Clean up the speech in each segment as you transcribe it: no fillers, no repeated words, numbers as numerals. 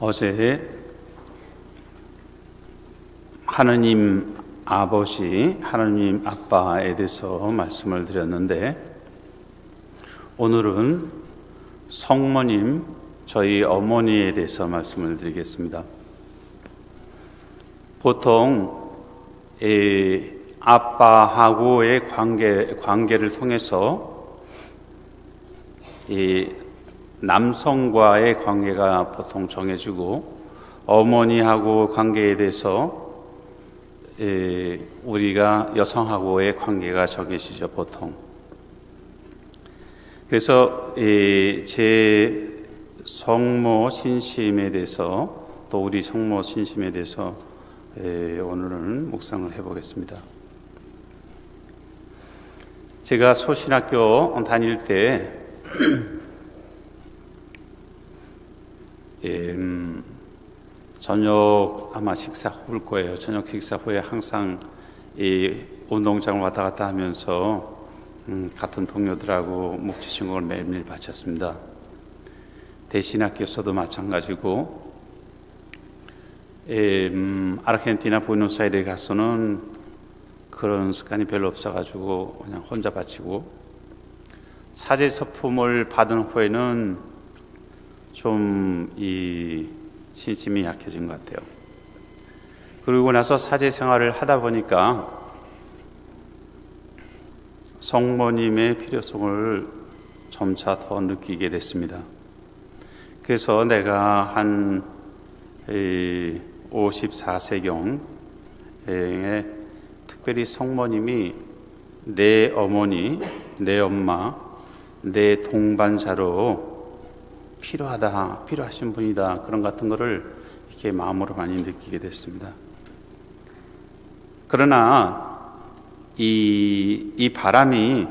어제 하느님 아버지, 하느님 아빠에 대해서 말씀을 드렸는데, 오늘은 성모님, 저희 어머니에 대해서 말씀을 드리겠습니다. 보통 아빠하고의 관계를 통해서 남성과의 관계가 보통 정해지고, 어머니하고 관계에 대해서 우리가 여성하고의 관계가 정해지죠, 보통. 그래서 제 성모 신심에 대해서, 또 우리 성모 신심에 대해서 오늘은 묵상을 해보겠습니다. 제가 소신학교 다닐 때 저녁 아마 식사 후일 거예요. 저녁 식사 후에 항상 운동장을 왔다 갔다 하면서 같은 동료들하고 묵주 신공을 매일매일 바쳤습니다. 대신학교에서도 마찬가지고, 아르헨티나 부에노스아이레스에 가서는 그런 습관이 별로 없어가지고 그냥 혼자 바치고, 사제 서품을 받은 후에는 좀 이 신심이 약해진 것 같아요. 그리고 나서 사제 생활을 하다 보니까 성모님의 필요성을 점차 더 느끼게 됐습니다. 그래서 내가 한 54세경에 특별히 성모님이 내 어머니, 내 엄마, 내 동반자로 필요하신 분이다, 그런 같은 거를 이렇게 마음으로 많이 느끼게 됐습니다. 그러나 이 바람이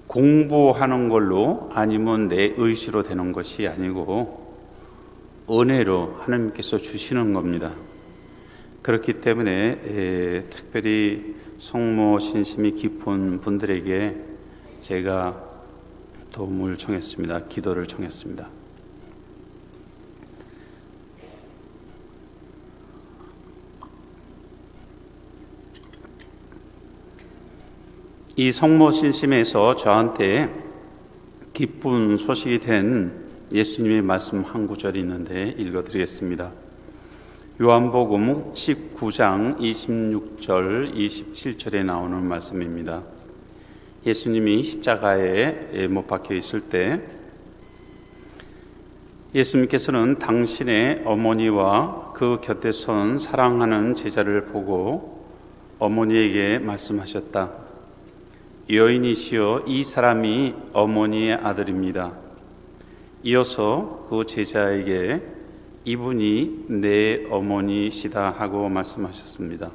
공부하는 걸로 아니면 내 의지로 되는 것이 아니고 은혜로 하나님께서 주시는 겁니다. 그렇기 때문에 특별히 성모 신심이 깊은 분들에게 제가 도움을 청했습니다. 기도를 청했습니다. 이 성모 신심에서 저한테 기쁜 소식이 된 예수님의 말씀 한 구절이 있는데 읽어드리겠습니다. 요한복음 19장 26절 27절에 나오는 말씀입니다. 예수님이 십자가에 못 박혀 있을 때 예수님께서는 당신의 어머니와 그 곁에 선 사랑하는 제자를 보고 어머니에게 말씀하셨다. 여인이시여, 이 사람이 어머니의 아들입니다. 이어서 그 제자에게 이분이 내 어머니시다 하고 말씀하셨습니다.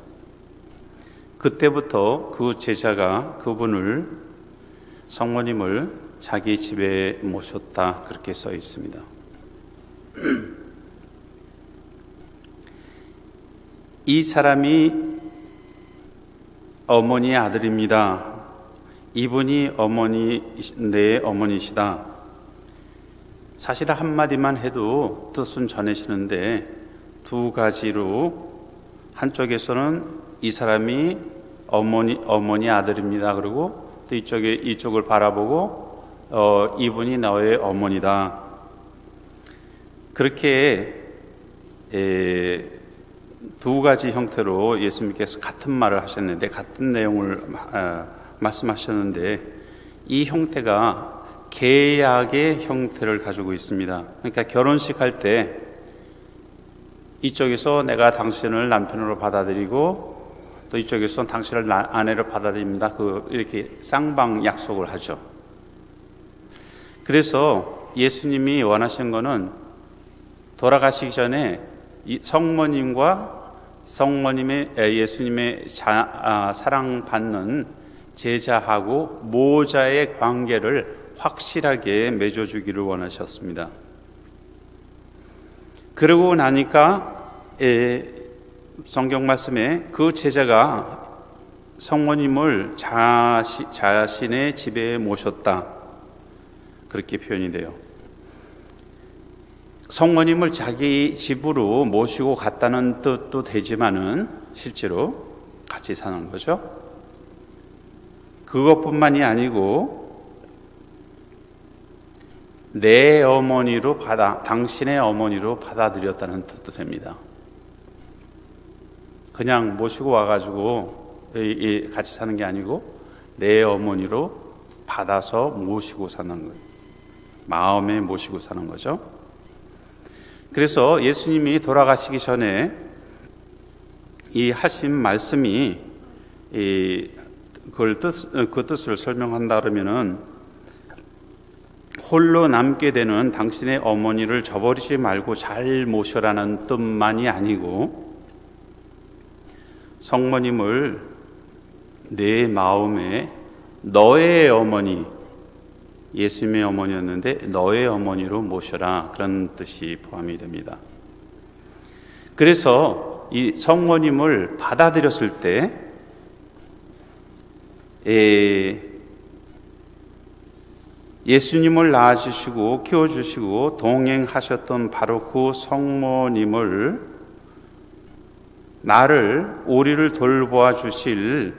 그때부터 그 제자가 그분을, 성모님을 자기 집에 모셨다, 그렇게 써 있습니다. 이 사람이 어머니의 아들입니다. 이분이 내 어머니시다. 사실 한마디만 해도 뜻은 전해지는데 두 가지로, 한쪽에서는 이 사람이 어머니 아들입니다. 그리고 또 이쪽을 바라보고 이분이 너의 어머니다. 그렇게 두 가지 형태로 예수님께서 같은 말을 하셨는데, 같은 내용을 말씀하셨는데, 이 형태가 계약의 형태를 가지고 있습니다. 그러니까 결혼식 할 때 이쪽에서 내가 당신을 남편으로 받아들이고 또 이쪽에서 당신을 아내로 받아들입니다. 이렇게 쌍방 약속을 하죠. 그래서 예수님이 원하신 거는 돌아가시기 전에 성모님과 예수님의 사랑받는 제자하고 모자의 관계를 확실하게 맺어주기를 원하셨습니다. 그러고 나니까 성경 말씀에 그 제자가 성모님을 자신의 집에 모셨다, 그렇게 표현이 돼요. 성모님을 자기 집으로 모시고 갔다는 뜻도 되지만은 실제로 같이 사는 거죠. 그것뿐만이 아니고 내 어머니로 당신의 어머니로 받아들였다는 뜻도 됩니다. 그냥 모시고 와가지고 같이 사는 게 아니고 내 어머니로 받아서 모시고 사는 거예요. 마음에 모시고 사는 거죠. 그래서 예수님이 돌아가시기 전에 이 하신 말씀이 그 뜻을 설명한다 그러면은 홀로 남게 되는 당신의 어머니를 저버리지 말고 잘 모셔라는 뜻만이 아니고 성모님을 내 마음에 너의 어머니, 예수님의 어머니였는데 너의 어머니로 모셔라, 그런 뜻이 포함이 됩니다. 그래서 이 성모님을 받아들였을 때 예수님을 낳아주시고 키워주시고 동행하셨던 바로 그 성모님을 우리를 돌보아 주실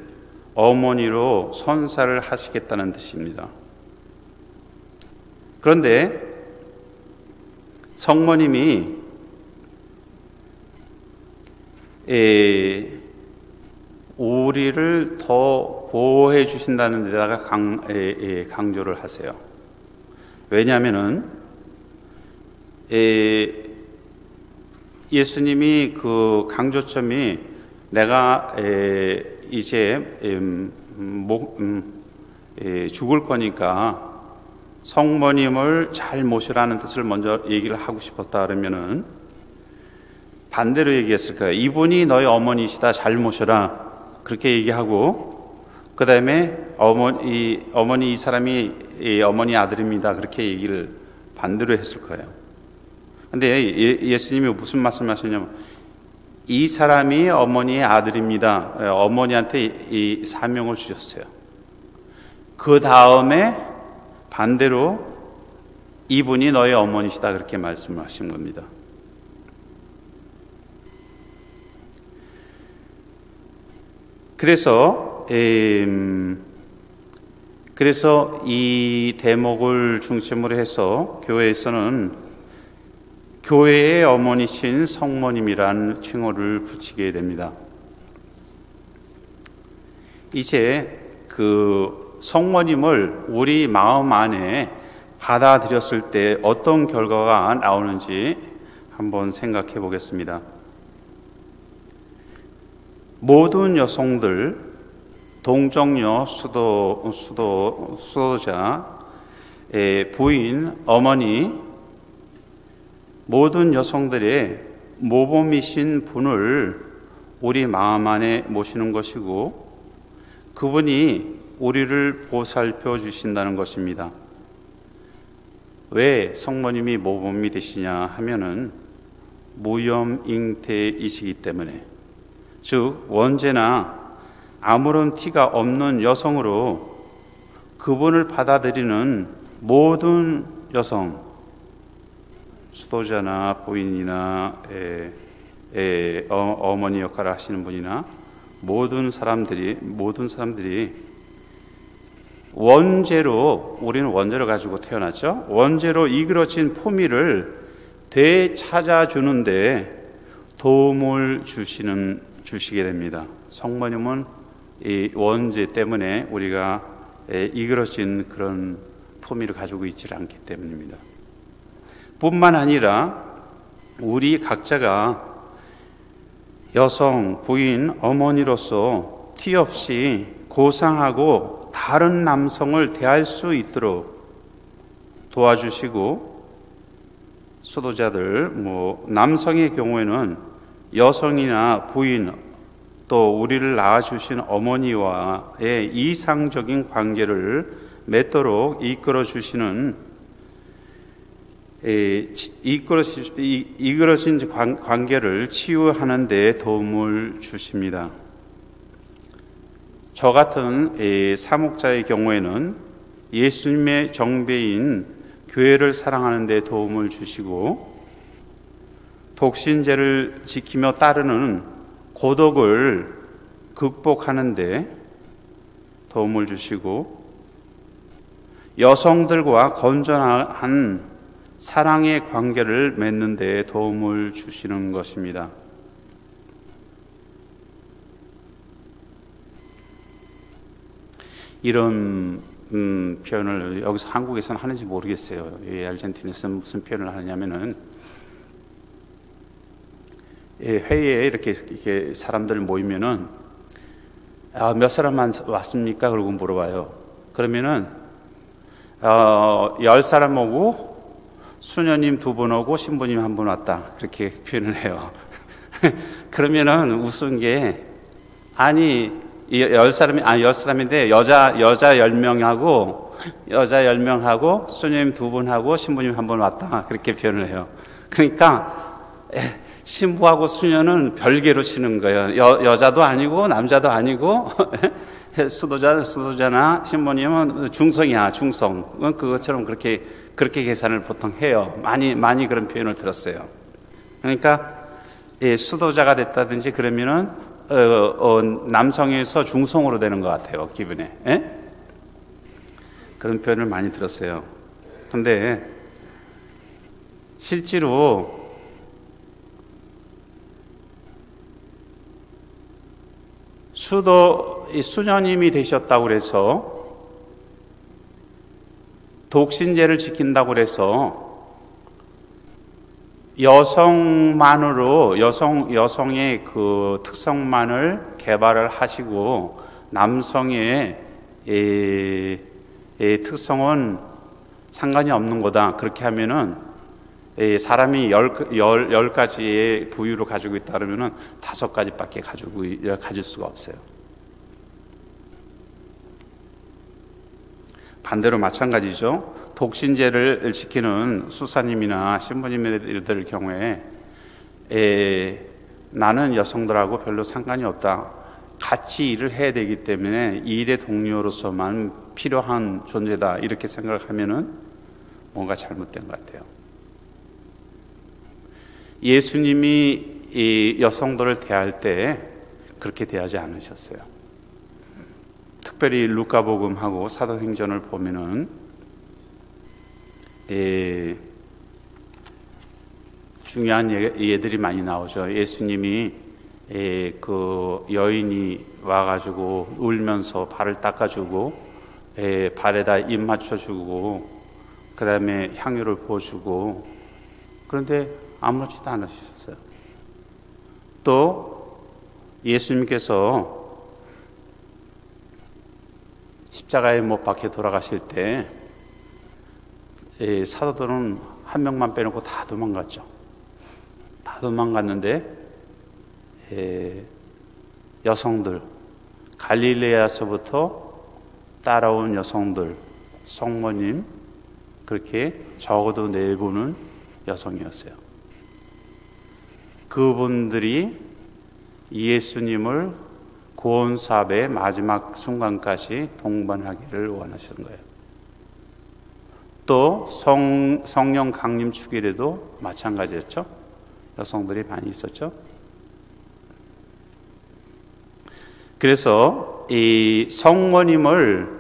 어머니로 선사를 하시겠다는 뜻입니다. 그런데 성모님이 우리를 더 보호해 주신다는 데다가 강조를 하세요. 왜냐하면은 예수님이 그 강조점이 내가 이제 죽을 거니까 성모님을 잘 모시라는 뜻을 먼저 얘기를 하고 싶었다 그러면은 반대로 얘기했을 거예요. 이분이 너희 어머니시다, 잘 모셔라, 그렇게 얘기하고 그 다음에 어머니 이 사람이 어머니 아들입니다, 그렇게 얘기를 반대로 했을 거예요. 근데 예수님이 무슨 말씀하셨냐면 이 사람이 어머니의 아들입니다, 어머니한테 이 사명을 주셨어요. 그 다음에 반대로 이분이 너의 어머니시다, 그렇게 말씀하신 겁니다. 그래서 이 대목을 중심으로 해서 교회에서는 교회의 어머니신 성모님이란 칭호를 붙이게 됩니다. 이제 그 성모님을 우리 마음 안에 받아들였을 때 어떤 결과가 나오는지 한번 생각해 보겠습니다. 모든 여성들, 동정녀, 수도자, 부인, 어머니, 모든 여성들의 모범이신 분을 우리 마음 안에 모시는 것이고 그분이 우리를 보살펴 주신다는 것입니다. 왜 성모님이 모범이 되시냐 하면은 무염잉태이시기 때문에, 즉 언제나 아무런 티가 없는 여성으로 그분을 받아들이는 모든 여성, 수도자나 부인이나 어머니 역할을 하시는 분이나 모든 사람들이 원죄로, 우리는 원죄를 가지고 태어났죠. 원죄로 이끌어진 품위를 되찾아주는데 도움을 주시게 됩니다. 성모님은 이 원죄 때문에 우리가 이끌어진 그런 품위를 가지고 있지 않기 때문입니다. 뿐만 아니라 우리 각자가 여성, 부인, 어머니로서 티 없이 고상하고 다른 남성을 대할 수 있도록 도와주시고, 수도자들, 남성의 경우에는 여성이나 부인, 또 우리를 낳아주신 어머니와의 이상적인 관계를 맺도록 이끌어주시는, 이끌어진 관계를 치유하는 데 도움을 주십니다. 저 같은 사목자의 경우에는 예수님의 정배인 교회를 사랑하는 데 도움을 주시고, 독신제를 지키며 따르는 고독을 극복하는 데 도움을 주시고, 여성들과 건전한 사랑의 관계를 맺는 데 도움을 주시는 것입니다. 이런 표현을 여기서 한국에서는 하는지 모르겠어요. 아르헨티나에서는 무슨 표현을 하냐면은, 회의에 이렇게 사람들 모이면은, 몇 사람만 왔습니까? 그러고 물어봐요. 그러면은 10사람 오고 수녀님 2분 오고 신부님 1분 왔다, 그렇게 표현을 해요. 그러면은 웃은 게, 아니 10사람인데 여자 10명하고 수녀님 2분하고 신부님 1분 왔다, 그렇게 표현을 해요. 그러니까 신부하고 수녀는 별개로 치는 거예요. 여자도 아니고 남자도 아니고 수도자나 신부님은 중성이야, 중성. 그것처럼 그렇게 계산을 보통 해요. 많이 그런 표현을 들었어요. 그러니까 수도자가 됐다든지 그러면은 남성에서 중성으로 되는 것 같아요, 기분에. 그런 표현을 많이 들었어요. 그런데 실제로 수녀님이 되셨다고 그래서, 독신제를 지킨다고 그래서 여성의 그 특성만을 개발을 하시고 남성의 특성은 상관이 없는 거다, 그렇게 하면은 사람이 10가지의 부유를 가지고 있다 그러면은 5가지밖에 가질 수가 없어요. 반대로 마찬가지죠. 독신제를 지키는 수사님이나 신부님들 경우에 나는 여성들하고 별로 상관이 없다, 같이 일을 해야 되기 때문에 일의 동료로서만 필요한 존재다, 이렇게 생각을 하면은 뭔가 잘못된 것 같아요. 예수님이 이 여성들을 대할 때 그렇게 대하지 않으셨어요. 특별히 루카복음하고 사도행전을 보면은 중요한 예들이 많이 나오죠. 예수님이 그 여인이 와가지고 울면서 발을 닦아주고 발에다 입 맞춰주고 그 다음에 향유를 부어주고, 그런데 아무렇지도 않으셨어요. 또 예수님께서 십자가에 못 박혀 돌아가실 때 사도들은 한 명만 빼놓고 다 도망갔죠. 다 도망갔는데 여성들, 갈릴레아서부터 따라온 여성들, 성모님, 그렇게 적어도 4분은 여성이었어요. 그분들이 예수님을 구원사업의 마지막 순간까지 동반하기를 원하시는 거예요. 또 성령 강림 축일에도 마찬가지였죠. 여성들이 많이 있었죠. 그래서 이 성모님을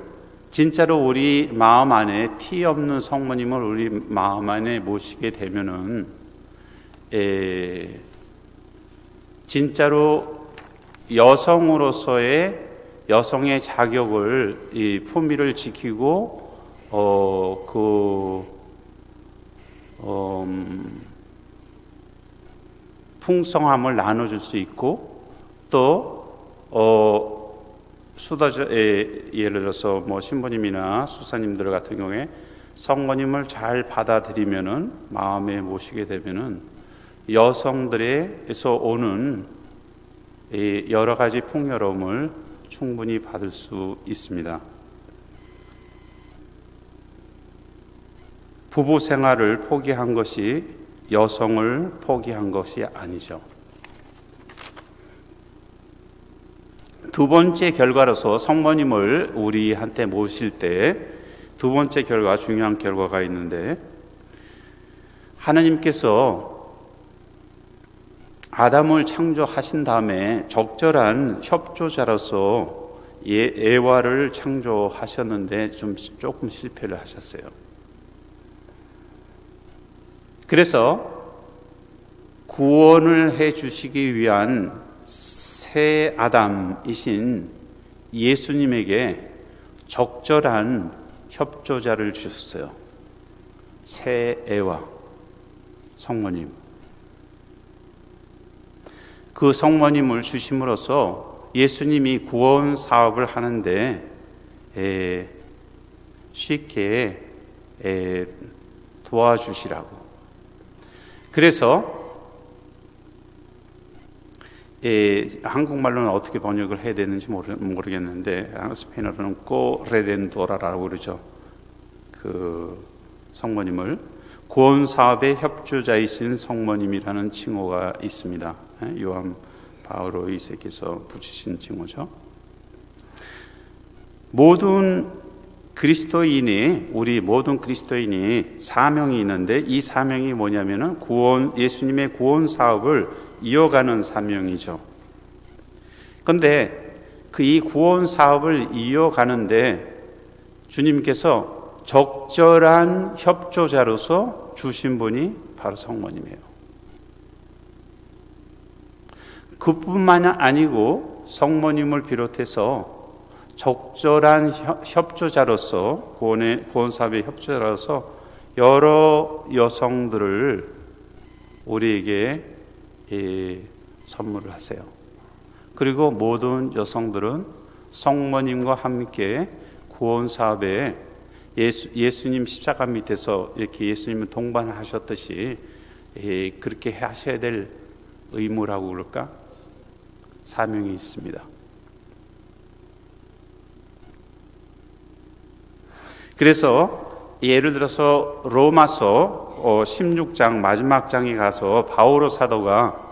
진짜로 우리 마음 안에, 티 없는 성모님을 우리 마음 안에 모시게 되면은 진짜로 여성으로서의 여성의 자격을, 이 품위를 지키고 풍성함을 나눠줄 수 있고, 또 예를 들어서 뭐 신부님이나 수사님들 같은 경우에 성모님을 잘 받아들이면은, 마음에 모시게 되면은 여성들에서 오는 여러 가지 풍요로움을 충분히 받을 수 있습니다. 부부 생활을 포기한 것이 여성을 포기한 것이 아니죠. 두 번째 결과로서 성모님을 우리한테 모실 때 두 번째 결과, 중요한 결과가 있는데, 하나님께서 아담을 창조하신 다음에 적절한 협조자로서 에와를 창조하셨는데 조금 실패를 하셨어요. 그래서 구원을 해 주시기 위한 새 아담이신 예수님에게 적절한 협조자를 주셨어요. 새 에와 성모님. 그 성모님을 주심으로써 예수님이 구원 사업을 하는데 쉽게 도와주시라고. 그래서 한국말로는 어떻게 번역을 해야 되는지 모르겠는데, 스페인어로는 꼬레덴도라라고 그러죠. 그 성모님을 구원 사업의 협조자이신 성모님이라는 칭호가 있습니다. 요한 바오로 2세께서 붙이신 칭호죠. 우리 모든 그리스도인이 사명이 있는데, 이 사명이 뭐냐면은 예수님의 구원 사업을 이어가는 사명이죠. 그런데 이 구원 사업을 이어가는데 주님께서 적절한 협조자로서 주신 분이 바로 성모님이에요. 그뿐만 아니고 성모님을 비롯해서 적절한 협조자로서, 구원 사업의 협조자로서 여러 여성들을 우리에게 선물을 하세요. 그리고 모든 여성들은 성모님과 함께 구원 사업에 예수님 십자가 밑에서 이렇게 예수님을 동반하셨듯이 그렇게 하셔야 될 의무라고 그럴까? 사명이 있습니다. 그래서 예를 들어서 로마서 16장 마지막 장에 가서 바오로 사도가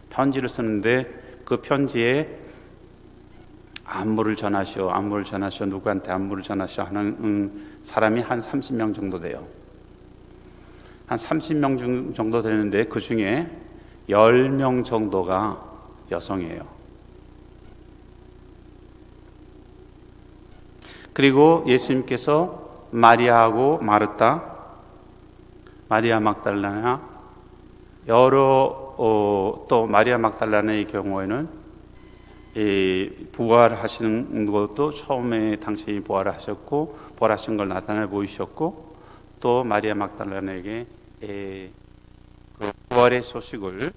편지를 쓰는데, 그 편지에 안부를 전하시오, 누구한테 안부를 전하시오 하는 사람이 한 30명 정도 돼요. 한 30명 정도 되는데 그 중에 10명 정도가 여성이에요. 그리고 예수님께서 마리아하고 마르타, 마리아 막달라나, 또 마리아 막달라나의 경우에는 부활하시는 것도 처음에 당신이 부활하셨고, 부활하신 걸 나타내 보이셨고, 또 마리아 막달라나에게 그 부활의 소식을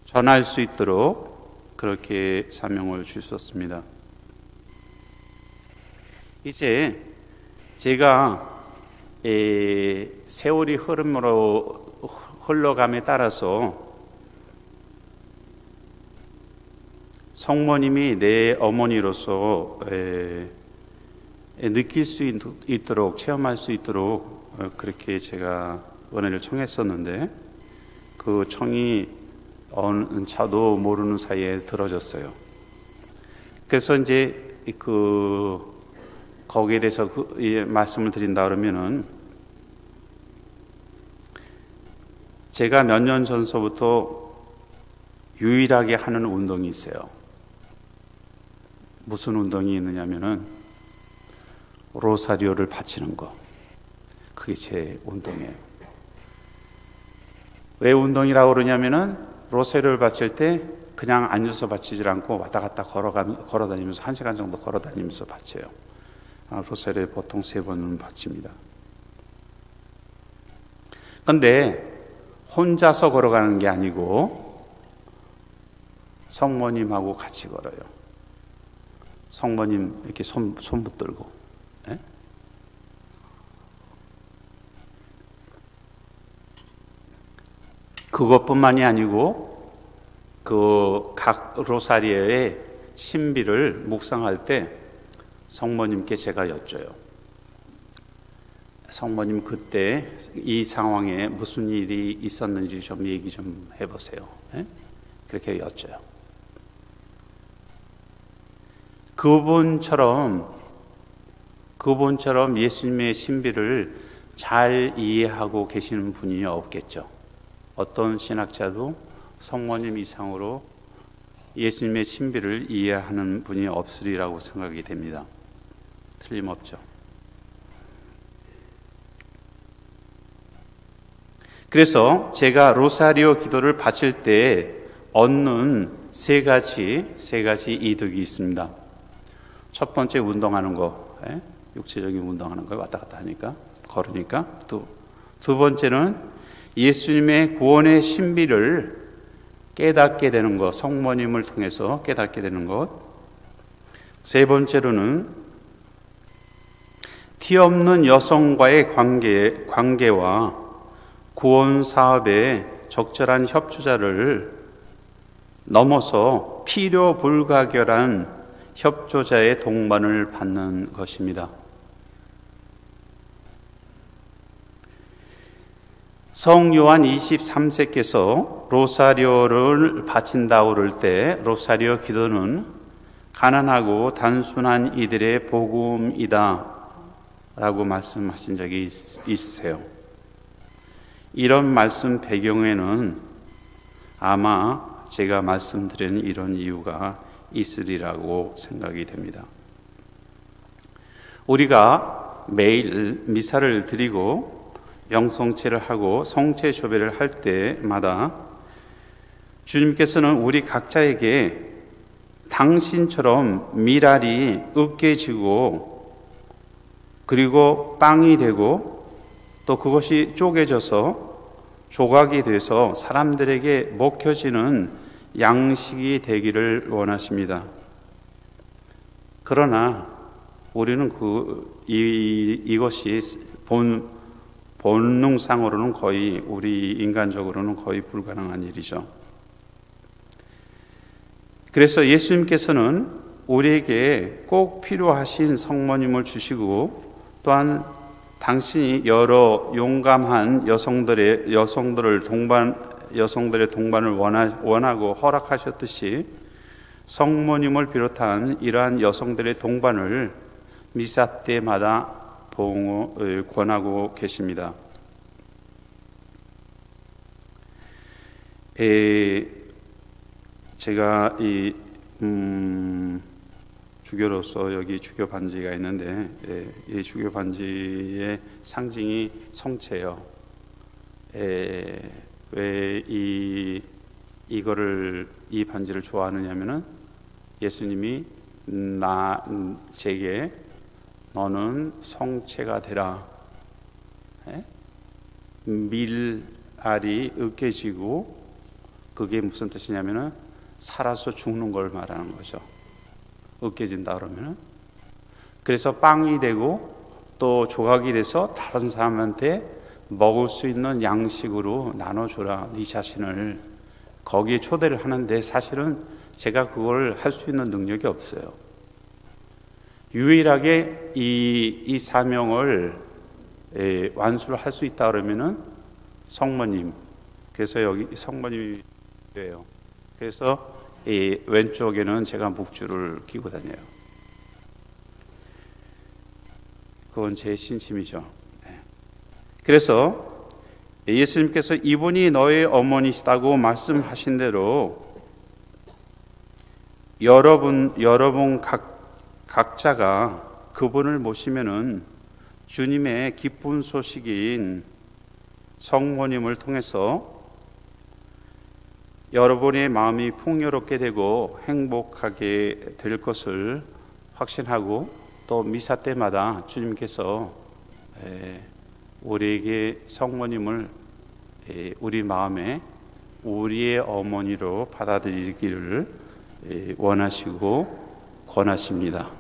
전할 수 있도록 그렇게 사명을 주셨습니다. 이제 제가 세월이 흘러감에 따라서 성모님이 내 어머니로서 느낄 수 있도록, 체험할 수 있도록 그렇게 제가 은혜를 청했었는데, 그 청이 저도 모르는 사이에 들어졌어요. 그래서 이제 거기에 대해서 말씀을 드린다 그러면은, 제가 몇 년 전서부터 유일하게 하는 운동이 있어요. 무슨 운동이 있느냐면은 로사리오를 바치는 거. 그게 제 운동이에요. 왜 운동이라고 그러냐면은 로사리오를 바칠 때 그냥 앉아서 바치질 않고 왔다 갔다 걸어다니면서 1시간 정도 걸어다니면서 바쳐요. 로사리오 보통 3번은 바칩니다. 근데 혼자서 걸어가는 게 아니고 성모님하고 같이 걸어요. 성모님 이렇게 손 붙들고. 네? 그것뿐만이 아니고 그 각 로사리오의 신비를 묵상할 때 성모님께 제가 여쭤요. 성모님, 그때 이 상황에 무슨 일이 있었는지 좀 얘기 좀 해보세요. 네? 그렇게 여쭤요. 그분처럼 예수님의 신비를 잘 이해하고 계시는 분이 없겠죠. 어떤 신학자도 성모님 이상으로 예수님의 신비를 이해하는 분이 없으리라고 생각이 됩니다. 틀림없죠. 그래서 제가 로사리오 기도를 바칠 때 얻는 세 가지 이득이 있습니다. 첫 번째, 운동하는 거, 육체적인 운동하는 거, 왔다 갔다 하니까, 걸으니까. 두 번째는 예수님의 구원의 신비를 깨닫게 되는 것, 성모님을 통해서 깨닫게 되는 것. 세 번째로는 티 없는 여성과의 관계와 구원 사업의 적절한 협조자를 넘어서 필요 불가결한 협조자의 동반을 받는 것입니다. 성 요한 23세께서 로사리오를 바친다 그럴 때 로사리오 기도는 가난하고 단순한 이들의 복음이다 라고 말씀하신 적이 있으세요. 이런 말씀 배경에는 아마 제가 말씀드린 이런 이유가 있으리라고 생각이 됩니다. 우리가 매일 미사를 드리고 영성체를 하고 성체 조배를 할 때마다 주님께서는 우리 각자에게 당신처럼 미랄이 으깨지고 그리고 빵이 되고 또 그것이 쪼개져서 조각이 돼서 사람들에게 먹혀지는 양식이 되기를 원하십니다. 그러나 우리는 이것이 본능상으로는 거의, 우리 인간적으로는 거의 불가능한 일이죠. 그래서 예수님께서는 우리에게 꼭 필요하신 성모님을 주시고 또한 당신이 여러 용감한 여성들의 동반을 원하고 허락하셨듯이 성모님을 비롯한 이러한 여성들의 동반을 미사 때마다 권하고 계십니다. 제가 주교로서 여기 주교 반지가 있는데 이 주교 반지의 상징이 성체예요. 왜 이 반지를 좋아하느냐면은 예수님이 제게 너는 성체가 되라. 밀알이 으깨지고 그게 무슨 뜻이냐면은 살아서 죽는 걸 말하는 거죠. 으깨진다 그러면은. 그래서 빵이 되고 또 조각이 돼서 다른 사람한테 먹을 수 있는 양식으로 나눠줘라. 네 자신을. 거기에 초대를 하는데 사실은 제가 그걸 할 수 있는 능력이 없어요. 유일하게 이 사명을 완수를 할 수 있다 그러면은 성모님. 그래서 여기 성모님이에요. 그래서 이 왼쪽에는 제가 묵주를 끼고 다녀요. 그건 제 신심이죠. 그래서 예수님께서 이분이 너의 어머니시다고 말씀하신 대로 여러분 각자가 그분을 모시면은 주님의 기쁜 소식인 성모님을 통해서 여러분의 마음이 풍요롭게 되고 행복하게 될 것을 확신하고 또 미사 때마다 주님께서 우리에게 성모님을 우리 마음에 우리의 어머니로 받아들이기를 원하시고 권하십니다.